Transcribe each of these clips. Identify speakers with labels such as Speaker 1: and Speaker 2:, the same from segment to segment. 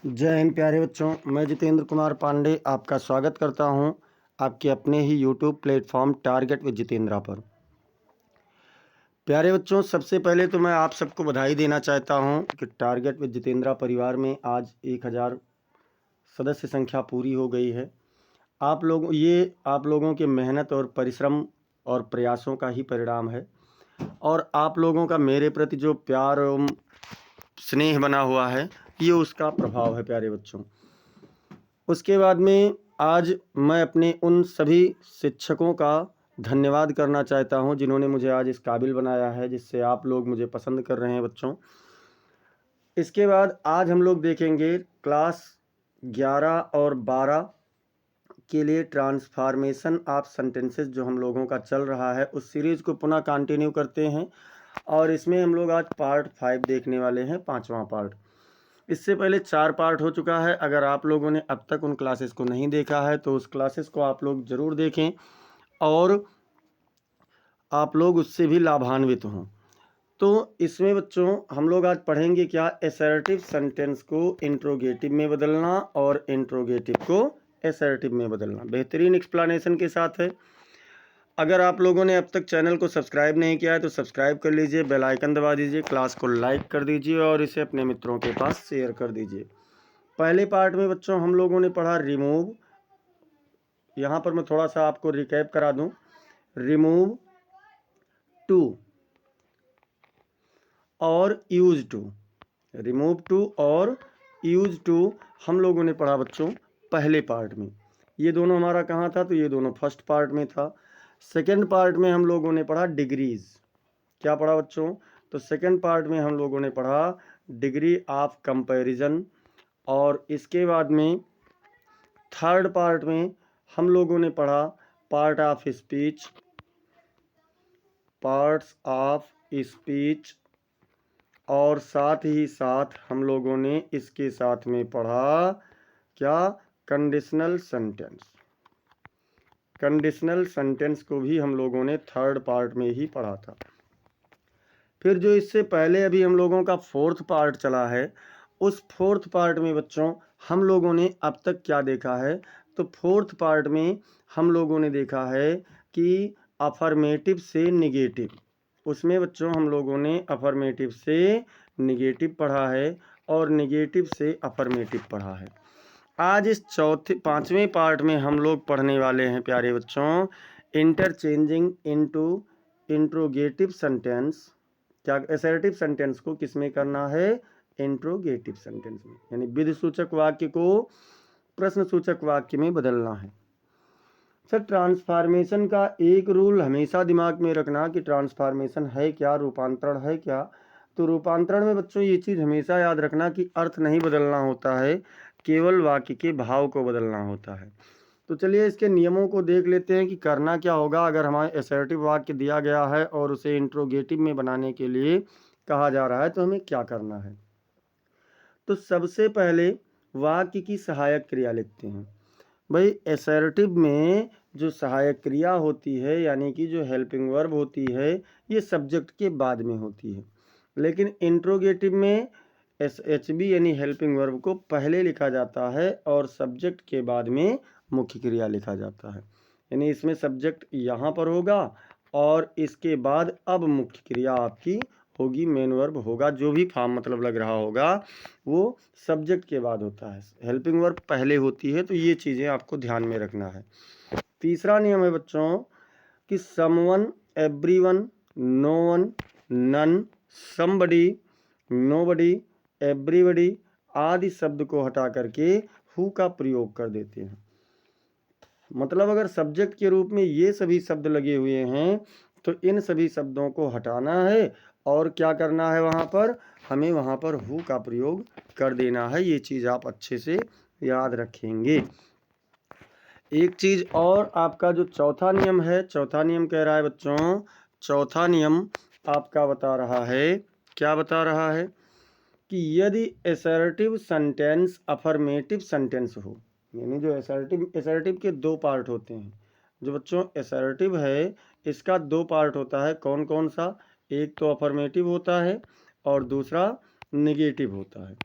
Speaker 1: जय हिंद प्यारे बच्चों, मैं जितेंद्र कुमार पांडे आपका स्वागत करता हूं आपके अपने ही YouTube platform target with Jitendra पर। प्यारे बच्चों, सबसे पहले तो मैं आप सबको बधाई देना चाहता हूं कि टारगेट विद जितेंद्रा परिवार में आज 1000 सदस्य संख्या पूरी हो गई है। आप लोगों के मेहनत और परिश्रम और प्रयासों का ही परिणाम है और आप लोगों का मेरे प्रति जो प्यार एवं स्नेह बना हुआ है, ये उसका प्रभाव है प्यारे बच्चों। उसके बाद में आज मैं अपने उन सभी शिक्षकों का धन्यवाद करना चाहता हूं जिन्होंने मुझे आज इस काबिल बनाया है, जिससे आप लोग मुझे पसंद कर रहे हैं बच्चों। इसके बाद आज हम लोग देखेंगे क्लास 11 और 12 के लिए ट्रांसफॉर्मेशन ऑफ सेंटेंसेस जो हम लोगों का चल रहा है, उस सीरीज़ को पुनः कंटिन्यू करते हैं और इसमें हम लोग आज पार्ट 5 देखने वाले हैं, 5वां पार्ट। इससे पहले 4 पार्ट हो चुका है। अगर आप लोगों ने अब तक उन क्लासेस को नहीं देखा है तो उस क्लासेस को आप लोग ज़रूर देखें और आप लोग उससे भी लाभान्वित हों। तो इसमें बच्चों हम लोग आज पढ़ेंगे क्या, असर्टिव सेंटेंस को इंट्रोगेटिव में बदलना और इंट्रोगेटिव को असर्टिव में बदलना, बेहतरीन एक्सप्लेनेशन के साथ है। अगर आप लोगों ने अब तक चैनल को सब्सक्राइब नहीं किया है तो सब्सक्राइब कर लीजिए, बेल आइकन दबा दीजिए, क्लास को लाइक कर दीजिए और इसे अपने मित्रों के पास शेयर कर दीजिए। पहले पार्ट में बच्चों हम लोगों ने पढ़ा रिमूव। यहाँ पर मैं थोड़ा सा आपको रिकैप करा दूं। रिमूव टू और यूज टू, रिमूव टू और यूज टू हम लोगों ने पढ़ा बच्चों पहले पार्ट में। ये दोनों हमारा कहाँ था, तो ये दोनों फर्स्ट पार्ट में था। सेकेंड पार्ट में हम लोगों ने पढ़ा डिग्रीज। क्या पढ़ा बच्चों, तो सेकेंड पार्ट में हम लोगों ने पढ़ा डिग्री ऑफ कंपैरिजन और इसके बाद में थर्ड पार्ट में हम लोगों ने पढ़ा part of speech, parts of speech और साथ ही साथ हम लोगों ने इसके साथ में पढ़ा क्या, कंडीशनल सेंटेंस। कंडीशनल सेंटेंस को भी हम लोगों ने थर्ड पार्ट में ही पढ़ा था। फिर जो इससे पहले अभी हम लोगों का फोर्थ पार्ट चला है, उस फोर्थ पार्ट में बच्चों हम लोगों ने अब तक क्या देखा है, तो फोर्थ पार्ट में हम लोगों ने देखा है कि अफर्मेटिव से निगेटिव, उसमें बच्चों हम लोगों ने अफर्मेटिव से निगेटिव पढ़ा है और निगेटिव से अफर्मेटिव पढ़ा है। आज इस पांचवें पार्ट में हम लोग पढ़ने वाले हैं प्यारे बच्चों इंटरचेंजिंग इनटू इंट्रोगेटिव सेंटेंस। क्या, असर्टिव सेंटेंस को किसमें करना है, इंट्रोगेटिव सेंटेंस में, यानी विधि सूचक वाक्य को प्रश्न सूचक वाक्य में बदलना है। सर, ट्रांसफॉर्मेशन का एक रूल हमेशा दिमाग में रखना कि ट्रांसफॉर्मेशन है क्या, रूपांतरण है क्या। तो रूपांतरण में बच्चों ये चीज़ हमेशा याद रखना कि अर्थ नहीं बदलना होता है, केवल वाक्य के भाव को बदलना होता है। तो चलिए इसके नियमों को देख लेते हैं कि करना क्या होगा अगर हमारे असर्टिव वाक्य दिया गया है और उसे इंट्रोगेटिव में बनाने के लिए कहा जा रहा है तो हमें क्या करना है। तो सबसे पहले वाक्य की सहायक क्रिया लिखते हैं। भाई, असर्टिव में जो सहायक क्रिया होती है यानी कि जो हेल्पिंग वर्ब होती है, ये सब्जेक्ट के बाद में होती है, लेकिन इंट्रोगेटिव में SHB यानी हेल्पिंग वर्ब को पहले लिखा जाता है और सब्जेक्ट के बाद में मुख्य क्रिया लिखा जाता है। यानी इसमें सब्जेक्ट यहाँ पर होगा और इसके बाद अब मुख्य क्रिया आपकी होगी, मेन वर्ब होगा, जो भी फॉर्म मतलब लग रहा होगा वो सब्जेक्ट के बाद होता है, हेल्पिंग वर्ब पहले होती है। तो ये चीज़ें आपको ध्यान में रखना है। तीसरा नियम है बच्चों कि someone, everyone, no one, none, somebody, nobody, everybody आदि शब्द को हटा करके हु का प्रयोग कर देते हैं। मतलब अगर सब्जेक्ट के रूप में ये सभी शब्द लगे हुए हैं तो इन सभी शब्दों को हटाना है और क्या करना है, वहाँ पर हमें वहाँ पर हु का प्रयोग कर देना है। ये चीज़ आप अच्छे से याद रखेंगे। एक चीज़ और, आपका जो चौथा नियम है, चौथा नियम कह रहा है बच्चों, चौथा नियम आपका बता रहा है, क्या बता रहा है कि यदि असर्टिव सेंटेंस अफर्मेटिव सेंटेंस हो, यानी जो असर्टिव के दो पार्ट होते हैं। जो बच्चों असर्टिव है इसका दो पार्ट होता है, कौन कौन सा, एक तो अफर्मेटिव होता है और दूसरा निगेटिव होता है।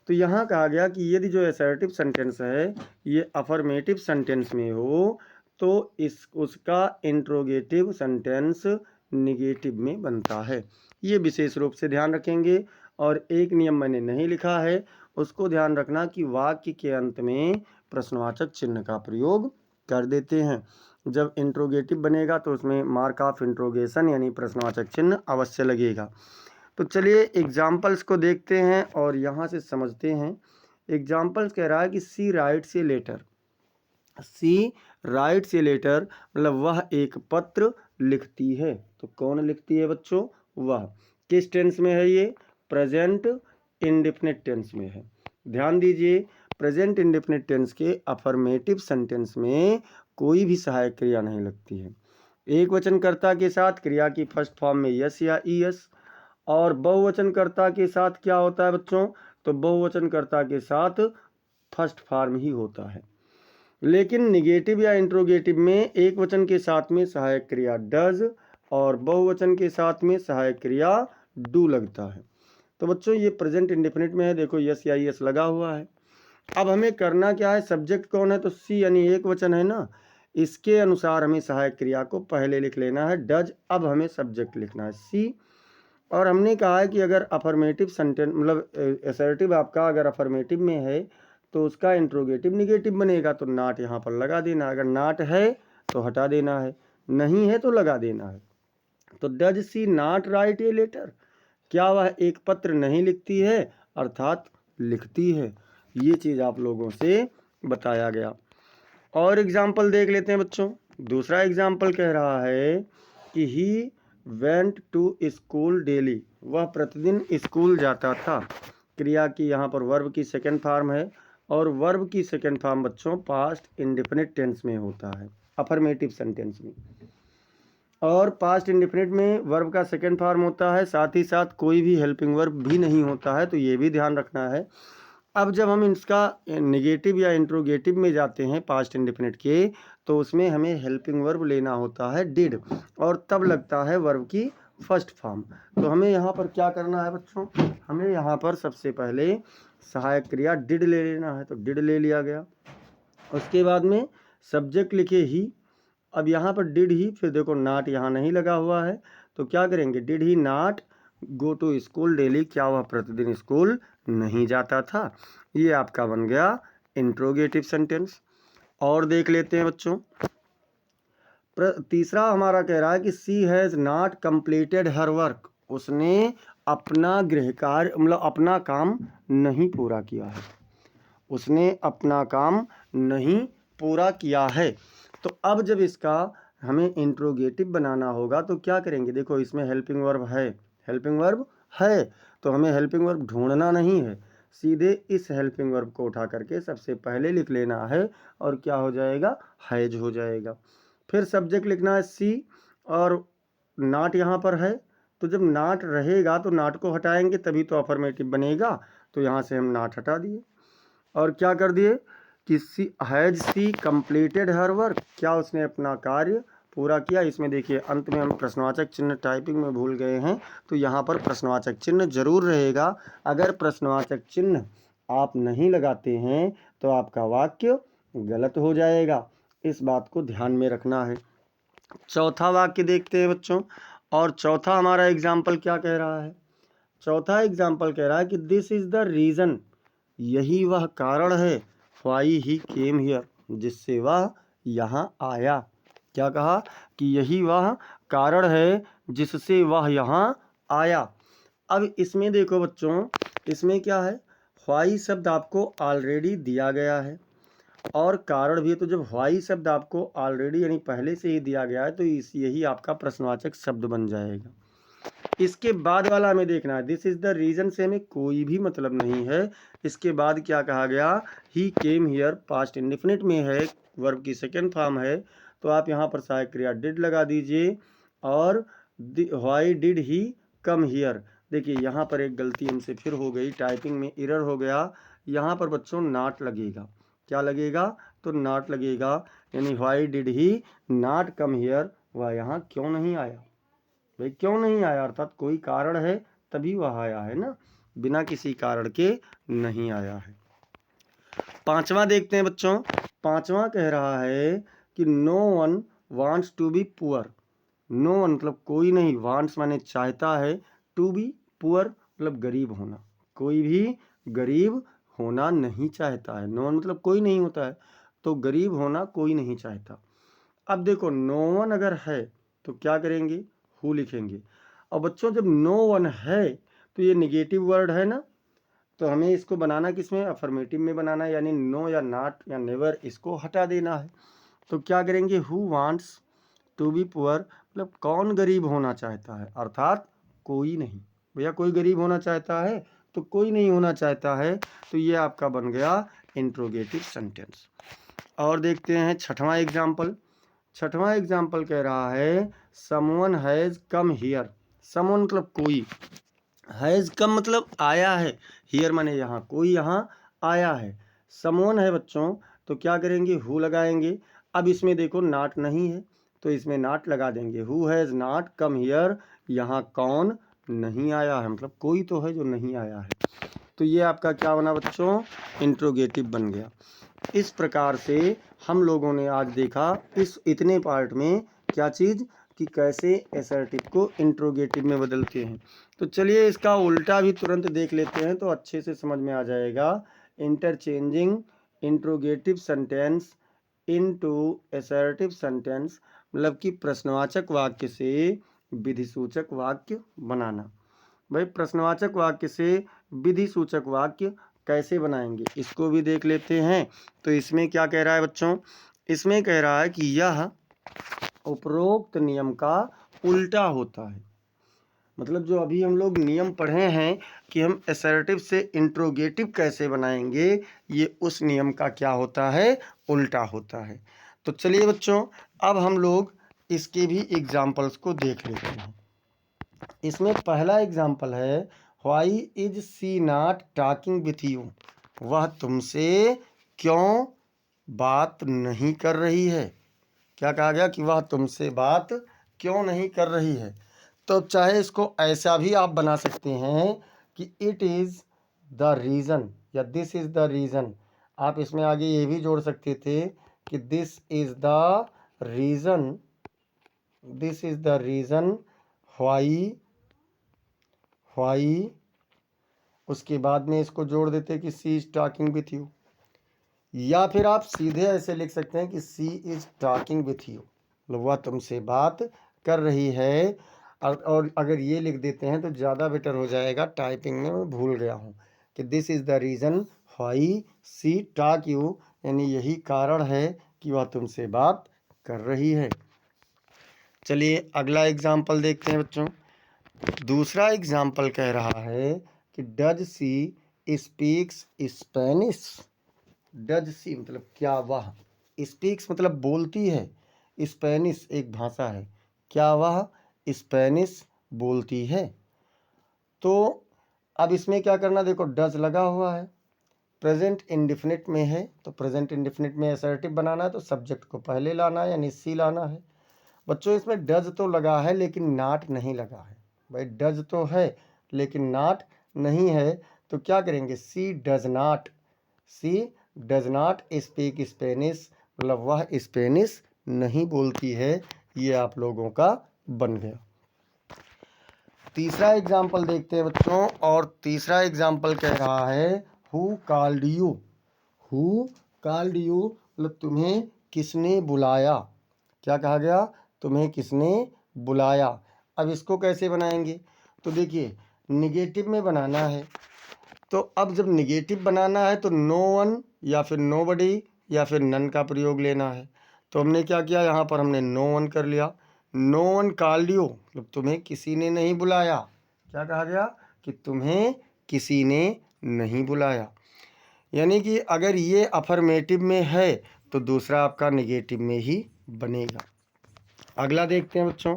Speaker 1: तो यहाँ कहा गया कि यदि जो असर्टिव सेंटेंस है ये अफर्मेटिव सेंटेंस में हो तो उसका इंट्रोगेटिव सेंटेंस निगेटिव में बनता है। ये विशेष रूप से ध्यान रखेंगे। और एक नियम मैंने नहीं लिखा है, उसको ध्यान रखना कि वाक्य के अंत में प्रश्नवाचक चिन्ह का प्रयोग कर देते हैं। जब इंट्रोगेटिव बनेगा तो उसमें मार्क ऑफ इंट्रोगेशन यानी प्रश्नवाचक चिन्ह अवश्य लगेगा। तो चलिए एग्जाम्पल्स को देखते हैं और यहाँ से समझते हैं। एग्जाम्पल्स कह रहा है कि she writes a letter. She writes a letter मतलब वह एक पत्र लिखती है। तो कौन लिखती है बच्चों? वह। किस टेंस में है ये? प्रेजेंट इंडेफिनिट टेंस में है। ध्यान दीजिए, प्रेजेंट इंडेफिनिट टेंस के अफर्मेटिव सेंटेंस में कोई भी सहायक क्रिया नहीं लगती है। एक वचनकर्ता के साथ क्रिया की फर्स्ट फॉर्म में यस या ईएस, और बहुवचनकर्ता के साथ क्या होता है बच्चों? तो बहुवचनकर्ता के साथ फर्स्ट फॉर्म ही होता है। लेकिन निगेटिव या इंट्रोगेटिव में एक वचन के साथ में सहायक क्रिया डज और बहुवचन के साथ में सहायक क्रिया डू लगता है। तो बच्चों ये प्रेजेंट इंडेफिनिट में है, देखो यस या यस लगा हुआ है। अब हमें करना क्या है? सब्जेक्ट कौन है? तो सी यानी एक वचन है ना, इसके अनुसार हमें सहायक क्रिया को पहले लिख लेना है डज। अब हमें सब्जेक्ट लिखना है सी। और हमने कहा है कि अगर अफर्मेटिव सेंटेंस मतलब असर्टिव आपका अगर अफर्मेटिव में है तो उसका इंट्रोगेटिव निगेटिव बनेगा। तो नॉट यहाँ पर लगा देना, अगर नॉट है तो हटा देना है, नहीं है तो लगा देना है। तो does she not write a letter? क्या वह एक पत्र नहीं लिखती है? अर्थात लिखती है। ये चीज़ आप लोगों से बताया गया। और एग्जाम्पल देख लेते हैं बच्चों। दूसरा एग्जाम्पल कह रहा है कि he went to school daily. वह प्रतिदिन स्कूल जाता था। क्रिया की यहाँ पर वर्ब की सेकेंड फॉर्म है और वर्ब की सेकेंड फॉर्म बच्चों पास्ट इंडेफिनिट टेंस में होता है, अफर्मेटिव सेंटेंस में। और पास्ट इंडेफिनिट में वर्ब का सेकेंड फॉर्म होता है, साथ ही साथ कोई भी हेल्पिंग वर्ब भी नहीं होता है, तो ये भी ध्यान रखना है। अब जब हम इसका निगेटिव या इंट्रोगेटिव में जाते हैं पास्ट इंडेफिनिट के, तो उसमें हमें हेल्पिंग वर्ब लेना होता है डिड, और तब लगता है वर्ब की फर्स्ट फॉर्म। तो हमें यहाँ पर क्या करना है बच्चों? हमें यहाँ पर सबसे पहले सहायक क्रिया डिड ले लेना है। तो डिड ले लिया गया। उसके बाद में सब्जेक्ट लिखे ही। अब यहाँ पर डिड ही, फिर देखो नॉट यहाँ नहीं लगा हुआ है, तो क्या करेंगे? Did he not go to school daily? क्या वह प्रतिदिन स्कूल नहीं जाता था? ये आपका बन गया इंट्रोगेटिव सेंटेंस। और देख लेते हैं बच्चों। तीसरा हमारा कह रहा है कि she has not completed her work. उसने अपना गृह कार्य मतलब अपना काम नहीं पूरा किया है। उसने अपना काम नहीं पूरा किया है। तो अब जब इसका हमें इंट्रोगेटिव बनाना होगा तो क्या करेंगे? देखो इसमें हेल्पिंग वर्ब है, हेल्पिंग वर्ब है, तो हमें हेल्पिंग वर्ब ढूंढना नहीं है, सीधे इस हेल्पिंग वर्ब को उठा करके सबसे पहले लिख लेना है और क्या हो जाएगा? हैज हो जाएगा। फिर सब्जेक्ट लिखना है सी, और नॉट यहाँ पर है, तो जब नॉट रहेगा तो नॉट को हटाएंगे तभी तो अफर्मेटिव बनेगा। तो यहाँ से हम नॉट हटा दिए और क्या कर दिए कि she has she completed her work? क्या उसने अपना कार्य पूरा किया? इसमें देखिए अंत में हम प्रश्नवाचक चिन्ह टाइपिंग में भूल गए हैं, तो यहाँ पर प्रश्नवाचक चिन्ह जरूर रहेगा। अगर प्रश्नवाचक चिन्ह आप नहीं लगाते हैं तो आपका वाक्य गलत हो जाएगा, इस बात को ध्यान में रखना है। चौथा वाक्य देखते हैं बच्चों। और चौथा हमारा एग्जाम्पल क्या कह रहा है? चौथा एग्जाम्पल कह रहा है कि दिस इज द रीज़न, यही वह कारण है, व्हाई ही केम हियर, जिससे वह यहाँ आया। क्या कहा? कि यही वह कारण है जिससे वह यहाँ आया। अब इसमें देखो बच्चों, इसमें क्या है? व्हाई शब्द आपको ऑलरेडी दिया गया है और कारण भी है। तो जब व्हाई शब्द आपको ऑलरेडी यानी पहले से ही दिया गया है तो यही आपका प्रश्नवाचक शब्द बन जाएगा। इसके बाद वाला हमें देखना है, दिस इज द रीजन से हमें कोई भी मतलब नहीं है। इसके बाद क्या कहा गया? ही केम हियर, पास्ट इंडेफिनिट में है, वर्ब की सेकेंड फॉर्म है, तो आप यहाँ पर सहायक क्रिया डिड लगा दीजिए। और why did he come here? देखिए यहाँ पर एक गलती हमसे फिर हो गई, टाइपिंग में एरर हो गया। यहाँ पर बच्चों नॉट लगेगा। क्या लगेगा? तो नॉट लगेगा, यानी why did he not come here? वह यहाँ क्यों नहीं आया? भाई क्यों नहीं आया? अर्थात कोई कारण है तभी वह आया है ना। बिना किसी कारण के नहीं आया है। पांचवा देखते हैं बच्चों। पांचवा कह रहा है कि no one wants to be poor. No one मतलब कोई नहीं, वांट्स माने चाहता है, टू बी पुअर मतलब गरीब होना। कोई भी गरीब होना नहीं चाहता है। नो वन मतलब कोई नहीं होता है, तो गरीब होना कोई नहीं चाहता। अब देखो नो वन अगर है तो क्या करेंगे, हु लिखेंगे। और बच्चों जब नो वन है तो ये निगेटिव वर्ड है ना, तो हमें इसको बनाना किसमें, अफर्मेटिव में बनाना है, यानी नो या नॉट या नेवर इसको हटा देना है। तो क्या करेंगे, who wants to be poor मतलब कौन गरीब होना चाहता है, अर्थात कोई नहीं। भैया कोई गरीब होना चाहता है तो कोई नहीं होना चाहता है, तो ये आपका बन गया इंट्रोगेटिव सेंटेंस। और देखते हैं छठवां एग्जाम्पल। छठवां एग्जाम्पल कह रहा है someone has come here. Someone मतलब कोई, हैज़ कम मतलब आया है, हियर माने यहाँ, कोई यहाँ आया है। समवन है बच्चों, तो क्या करेंगे, हु लगाएंगे। अब इसमें देखो नॉट नहीं है तो इसमें नॉट लगा देंगे, who has not come here, यहाँ कौन नहीं आया है, मतलब कोई तो है जो नहीं आया है। तो ये आपका क्या बना बच्चों, इंट्रोगेटिव बन गया। इस प्रकार से हम लोगों ने आज देखा इस इतने पार्ट में क्या चीज़, कि कैसे असर्टिव को इंट्रोगेटिव में बदलते हैं। तो चलिए इसका उल्टा भी तुरंत देख लेते हैं तो अच्छे से समझ में आ जाएगा। Interchanging interrogative sentence into assertive sentence मतलब कि प्रश्नवाचक वाक्य से विधिसूचक वाक्य बनाना। भाई प्रश्नवाचक वाक्य से विधिसूचक वाक्य कैसे बनाएंगे इसको भी देख लेते हैं। तो इसमें क्या कह रहा है बच्चों, इसमें कह रहा है कि यह उपरोक्त नियम का उल्टा होता है। मतलब जो अभी हम लोग नियम पढ़े हैं कि हम असर्टिव से इंट्रोगेटिव कैसे बनाएंगे, ये उस नियम का क्या होता है, उल्टा होता है। तो चलिए बच्चों अब हम लोग इसके भी एग्जाम्पल्स को देख लेते हैं। इसमें पहला एग्जाम्पल है why is she not talking with you. वह तुमसे क्यों बात नहीं कर रही है। क्या कहा गया कि वह तुमसे बात क्यों नहीं कर रही है। तो चाहे इसको ऐसा भी आप बना सकते हैं कि इट इज़ द रीज़न या दिस इज़ द रीज़न। आप इसमें आगे ये भी जोड़ सकते थे कि this is the reason, this is the reason why उसके बाद में इसको जोड़ देते कि सी इज़ टॉकिंग विथ यू। या फिर आप सीधे ऐसे लिख सकते हैं कि सी इज़ टॉकिंग विथ यू, मतलब वह तुमसे बात कर रही है। और अगर ये लिख देते हैं तो ज़्यादा बेटर हो जाएगा, टाइपिंग में मैं भूल गया हूँ कि this is the reason why she talk you, यानी यही कारण है कि वह तुमसे बात कर रही है। चलिए अगला एग्जाम्पल देखते हैं बच्चों। दूसरा एग्जाम्पल कह रहा है कि does she speaks Spanish. Does she मतलब क्या वह, स्पीक्स मतलब बोलती है, स्पेनिश एक भाषा है, क्या वह स्पेनिश बोलती है। तो अब इसमें क्या करना, देखो डज लगा हुआ है, प्रेजेंट इंडिफिनिट में है, तो प्रेजेंट इंडिफिनिट में असर्टिव बनाना है तो सब्जेक्ट को पहले लाना है यानी सी लाना है। बच्चों इसमें डज तो लगा है लेकिन नॉट नहीं लगा है। भाई डज तो है लेकिन नॉट नहीं है, तो क्या करेंगे, she does not, she does not speak Spanish, मतलब वह स्पेनिश नहीं बोलती है। ये आप लोगों का बन गया। तीसरा एग्जाम्पल देखते हैं बच्चों, और तीसरा एग्जाम्पल कह रहा है who called you. Who called you मतलब तुम्हें किसने बुलाया। क्या कहा गया, तुम्हें किसने बुलाया। अब इसको कैसे बनाएंगे, तो देखिए निगेटिव में बनाना है। तो अब जब निगेटिव बनाना है तो नो वन या फिर नोबडी या फिर नन का प्रयोग लेना है। तो हमने क्या किया, यहाँ पर हमने नो वन कर लिया। नो वन कॉल्ड यू मतलब तुम्हें किसी ने नहीं बुलाया। क्या कहा गया कि तुम्हें किसी ने नहीं बुलाया। यानी कि अगर ये अफर्मेटिव में है तो दूसरा आपका निगेटिव में ही बनेगा। अगला देखते हैं बच्चों।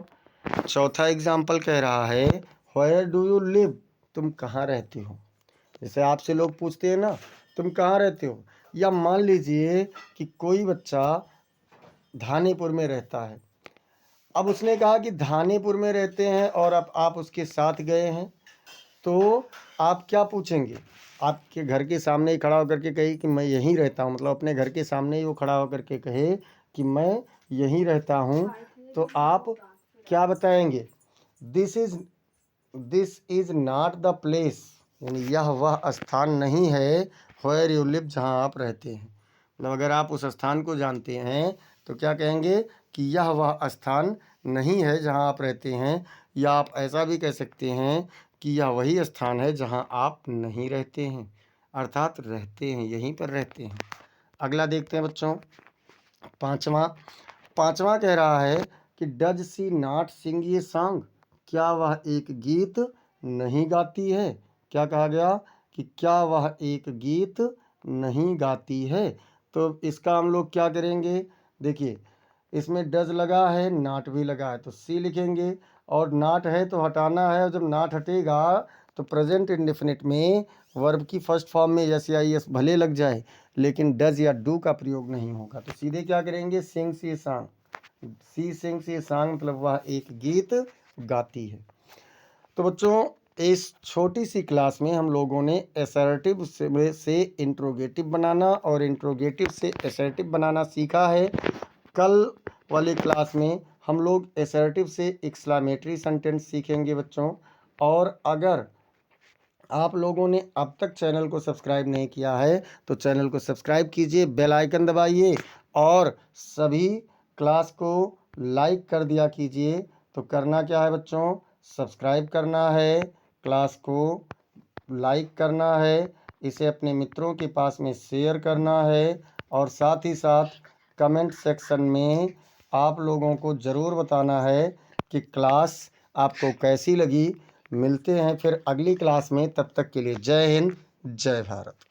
Speaker 1: चौथा एग्जाम्पल कह रहा है व्हेयर डू यू लिव, तुम कहाँ रहते हो। जैसे आपसे लोग पूछते हैं ना तुम कहाँ रहते हो, या मान लीजिए कि कोई बच्चा धानीपुर में रहता है। अब उसने कहा कि धानीपुर में रहते हैं और अब आप उसके साथ गए हैं, तो आप क्या पूछेंगे? आपके घर के सामने ही खड़ा होकर के कहे कि मैं यहीं रहता हूँ, मतलब अपने घर के सामने ही वो खड़ा होकर के कहे कि मैं यहीं रहता हूँ, तो आप क्या बताएंगे? This is not the place, यानी यह वह स्थान नहीं है, वेयर यू लिव, जहाँ आप रहते हैं। मतलब अगर आप उस स्थान को जानते हैं तो क्या कहेंगे कि यह वह स्थान नहीं है जहाँ आप रहते हैं, या आप ऐसा भी कह सकते हैं कि यह वही स्थान है जहाँ आप नहीं रहते हैं, अर्थात रहते हैं, यहीं पर रहते हैं। अगला देखते हैं बच्चों, पांचवा कह रहा है कि डज सी नॉट सिंग ये सॉन्ग, क्या वह एक गीत नहीं गाती है? क्या कहा गया कि क्या वह एक गीत नहीं गाती है? तो इसका हम लोग क्या करेंगे? देखिए, इसमें डज लगा है, नॉट भी लगा है, तो सी लिखेंगे, और नॉट है तो हटाना है, और जब नॉट हटेगा तो प्रेजेंट इंडेफिनिट में वर्ब की फर्स्ट फॉर्म में एस या एस भले लग जाए, लेकिन डज या डू का प्रयोग नहीं होगा। तो सीधे क्या करेंगे? सिंग्स ये सॉन्ग, सी सिंग्स ये सॉन्ग, मतलब वह एक गीत गाती है। तो बच्चों, इस छोटी सी क्लास में हम लोगों ने असर्टिव से इंट्रोगेटिव बनाना और इंट्रोगेटिव से असर्टिव बनाना सीखा है। कल वाली क्लास में हम लोग असर्टिव से एक्सक्लेमेटरी सेंटेंस सीखेंगे बच्चों। और अगर आप लोगों ने अब तक चैनल को सब्सक्राइब नहीं किया है तो चैनल को सब्सक्राइब कीजिए, बेल आइकन दबाइए और सभी क्लास को लाइक कर दिया कीजिए। तो करना क्या है बच्चों? सब्सक्राइब करना है, क्लास को लाइक करना है, इसे अपने मित्रों के पास में शेयर करना है, और साथ ही साथ कमेंट सेक्शन में आप लोगों को ज़रूर बताना है कि क्लास आपको कैसी लगी। मिलते हैं फिर अगली क्लास में, तब तक के लिए जय हिंद, जय भारत।